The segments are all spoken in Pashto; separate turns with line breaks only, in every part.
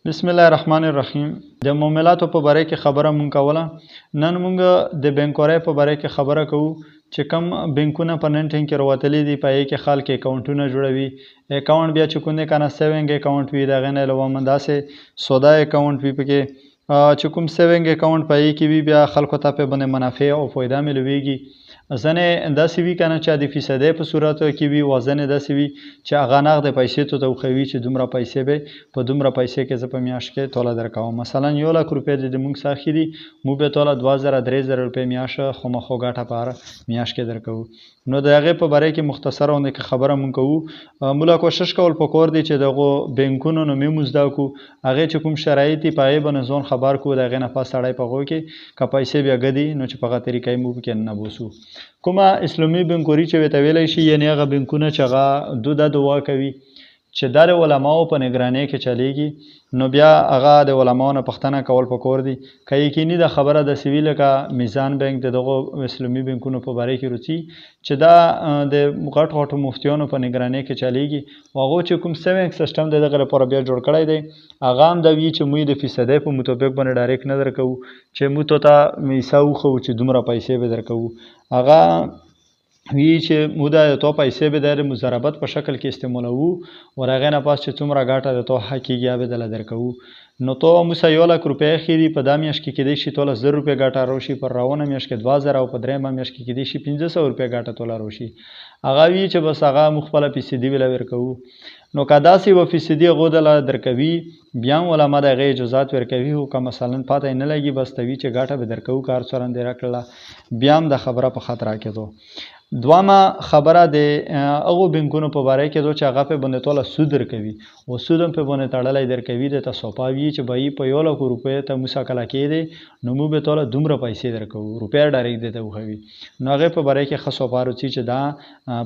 بسم الله الرحمن الرحیم. د معاملاتو په باره کې خبره مونږ کوله. نن مونږ د بانکوالۍ په باره کې خبره کوو چې کوم بانکونه په نن ټیم کې راوتلي دي. په هغې کې خلک اکاونټونه جوړوي. اکاونټ بیا چې کوم دی که نه سیوینګ اکاونټ وي، د هغې نه علاوه داسې سودا اکاونټ وي. پکې چې کوم سیوینګ اکاونټ په هغې کې وي، بیا خلکو ته پرې باندې منافع او فایده میلویږي. ځینې داسې وي که نه چې د فیصدۍ په صورت کې وي، او ځینې داسې وي چې هغه نغدې پیسې ته وښوي چې دومره پیسې به په دومره پیسې کې زه په میاشت کې توله درکوم. مثلا 1,00,000 روپۍ د موږ ساخي دي، موږ به توله 2,000-3,000 روپۍ میاشت خامخا ګټه په هره میاشت کې درکوو. نو د هغې په باره کې مختصره غوندې خبره مونږ کوو. موږ کوشش کول پکار دی چې دغو بانکونو نومې مو زده کړو، هغې چې کوم شرایط دي په هغې باندې ځان خبر کړو. د هغې نه پس سړی په هغو کې که پیسې بیا ګدي نو چې په هغه طریقه یې موږ پکې ننبوسو. کومه اسلامي بانکوري چې ورته ویلی شي، یعنې هغه بانکونه چې هغه دا دعا کوي چې دا د علماو په نگرانۍ کې چلیږي، نو بیا هغه د علماو نه پوښتنه کول پکار دي. که یقیني ده خبره داسې وي لکه میزان بانک د دغو اسلامي بانکونو په باره کې روڅي چې دا د غټو غټو مفتیانو په نگرانۍ کې چلیږي، او هغو چې کوم سیوینګ سیسټم د دغه لپاره بیا جوړ کړی دی، هغه هم دا وي چې موږ د فیصدۍ په مطابق باندې ډایرکټ نه درکوو چې موږ ته حصه وښوو چې دومره پیسې به درکوو. هغه وی چې موږ د تو پیسې به د مضاربت په شکل کې استعمالوو، او هغې نه پس چې څومره ګټه د تو حق کېږي هغه به درله درکوو. نو تو موږ 1,00,000 روپۍ اخلي دي، په دا میاشت کې کیدای شي توله 1,000 روپۍ ګټه راشي، په روانه میاشت کې 2,000، او په درېیمه میاشت کې کیدای شي 1,500 روپۍ ګټه توله راشي. هغه وي چې بس هغه موږ خپله فیصدي ویله ورکوو. نو که داسې یوه فیصدي هغو دله درکوي، بیا هم علما د هغې اجازات ورکوي. خو که مثلا پته یې نه لګي، بس ته وي چې ګټه به درکوو، که هر څومره دې راکړله، بیا هم د خبره په خط راکېدو. دوامه خبره د هغو بانکونو په باره کې ده چې هغه پرې باندې توله سود درکوي، او سود هم پرې باندې تړلی درکوي. درته سوپا وي چې به په 1,00,000 روپیو ته موږ کله کېدی نو موږ به توله دومره پیسې درکوو، روپۍ ډایرکټ دې ته وښوي. نو هغې په باره کې ښه سوپا روڅي چې دا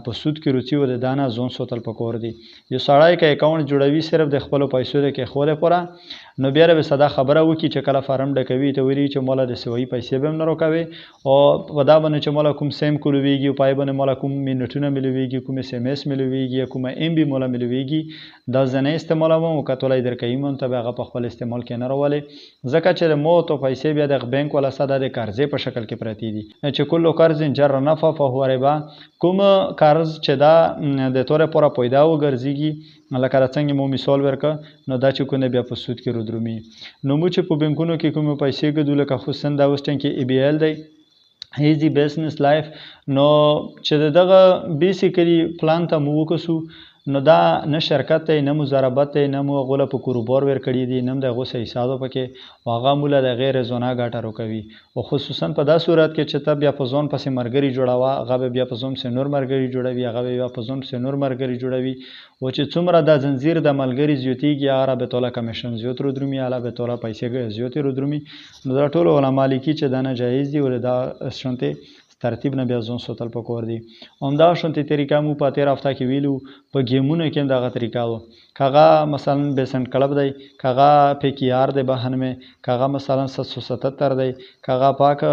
په سود کې روڅي، او د دا نه ځان ساتل پکار دي. یو سړی که اکاونټ جوړوي صرف د خپلو پیسو د کېښودو لپاره، نو بیا به ساده خبره وکړي چې کله فارم ډکوي ته ویلي چې مولا د سوایي پیسې به هم نه راکوي، او په دا باندې چې مولا کوم سیم کولویږي، او په هغې باندې مولا کوم منټونه میلویږي، کوم SMS میلویږي، یا کومه MB مولا میلویږي، دا زه نه استعمالوم. او که توله یې درکوي مو ته به هغه په خپل استعمال کې نه راولې، ځکه چې د مو تو پیسې بیا د بانک والا سره د قرضې په شکل کې پرتې دي چې کلو قرض جر نفع فهو ربا. کوم قرض چې دا د تورې پوره پیدا وګرځېږي، لکه څنګه مو مثال ورکړه، نو دا چې کوم بیا په سود کې رودرومي. نو موږ چې په بانکونو کې کومې پیسې ګدو، لکه خصوصا دا اوس ټایم کې ABL دی، ایزی بزنس لایف، نو چې دغه بیسیکلی پلان ته مو وکړو، نو دا نه شرکت دی، نه مضاربت دی، نه مو هغو له په کاروبار ورکړي دي، نه هم د هغو څه حساب ده پکې، او هغه مو له د هغې رزونه ګټه راکوي. او خصوصا په دا صورت کې چې ته بیا په ځان پسې ملګري جوړوه، هغه به بیا په ځان پسې نور ملګري جوړوي، هغه به بیا په ځان پسې نور ملګري جوړوي، او چې څومره دا زنځیر د ملګري زیاتېږي، هغه به توله کمیشن زیات رودرومي، هغه به توله پیسې زیاتې رودرومي. نو دا ټول علما لیکي چې دا ناجایز دي، او دا شانتې ترتیب نه بیا ځان ساتل پکار دي. همدغه شانتې طریقه مو په تېره هفته کې ویلو، په ګیمونو کې هم دغه طریقه وه. که هغه مثلا بیسنټ کلب دی، که هغه PKR دی بهن مې، که هغه مثلا 777 دی، که هغه پاک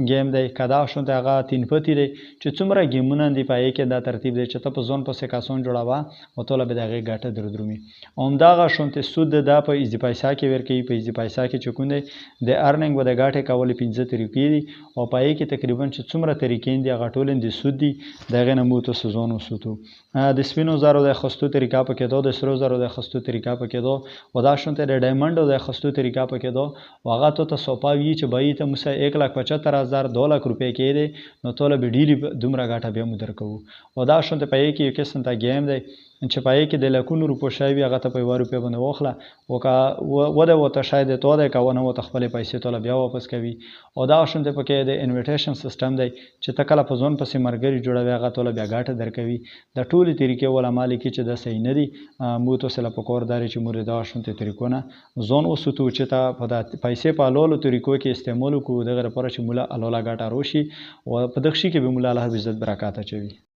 گیم دی، که دا شانتې هغه تین پتی دی، چې څومره ګیمونه دي په هغې کې دا ترتیب دی چې ته په ځان پسې کسان جوړوه، او توله به د هغې ګټه درودرومي. همدغه شانتې سود دا په ایزي پیسه کې ورکوي. په ایزي پیسه کې چې کوم دی د ارننګ و د ګټې کولې 15 طریقې دي، او په هغې کې تقریبا چې څومره طریقې دي هغه ټول د سود دي. د هغې نه موږ تاسو ځان وساتو. د سپینو زرو د اخیستو طریقه پکې ده، د سرو زرو د اخیستو طریقه پکې ده، او دا شانتې د ډایمنډو د اخیستو طریقه پکې ده، او هغه ته سوپا وي چې به یې ته موږ 1,75,000 2,00,000 روپۍ کېدی، نو توله به ډېرې دومره ګټه بیا مو درکوو. او دا شانتې په هغې کې یو قسم ته گیم دی چې په هغې کې د لکونو روپو شی وي، هغه ته په 1 روپۍ باندې واخله، او که وده ورته شی دی تو دی، که ونه ورته خپلې پیسې توله بیا واپس کوي. او دا شانتې پکې د انویټیشن سیسټم دی چې ته کله په ځان پسې ملګري جوړوي، هغه توله بیا ګټه درکوي. دا ټولې طریقې علما لیکي چې دا صحیح نه دي. موږ تاسې له پکار دا دی چې موږ د دغه شانتې طریقو نه ځان وساتو، چې ته په دا پیسې په حلالو طریقو کې استعمال وکړو، دغې لپاره چې موږ له حلاله ګټه راشي، او په دغه شي کې به موږ له الله عزت برکات اچوي.